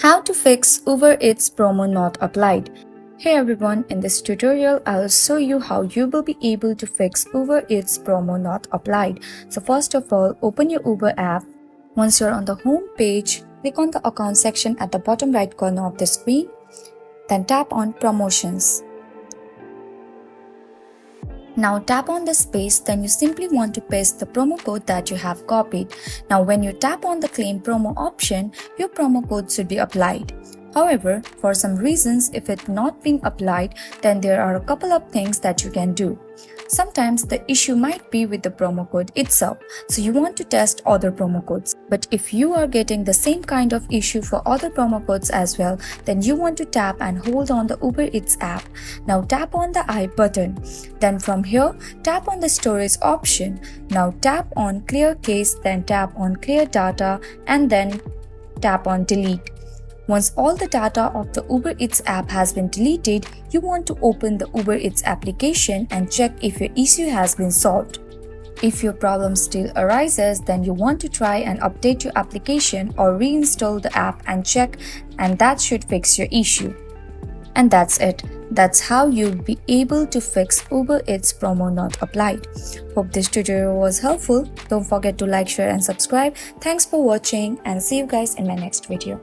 How to fix Uber Eats promo not applied. Hey everyone, in this tutorial I'll show you how you will be able to fix Uber Eats promo not applied. So first of all, open your Uber app. Once you're on the home page, click on the account section at the bottom right corner of the screen. Then tap on promotions. Now tap on the space, then you simply want to paste the promo code that you have copied. Now when you tap on the claim promo option, your promo code should be applied. However, for some reasons, if it's not being applied, then there are a couple of things that you can do. Sometimes the issue might be with the promo code itself, so you want to test other promo codes. But if you are getting the same kind of issue for other promo codes as well, then you want to tap and hold on the Uber Eats app. Now tap on the I button. Then from here, tap on the storage option. Now tap on clear case, then tap on clear data, and then tap on delete. Once all the data of the Uber Eats app has been deleted, you want to open the Uber Eats application and check if your issue has been solved. If your problem still arises, then you want to try and update your application or reinstall the app and check, and that should fix your issue. And that's it. That's how you'll be able to fix Uber Eats promo not applied. Hope this tutorial was helpful. Don't forget to like, share and subscribe. Thanks for watching and see you guys in my next video.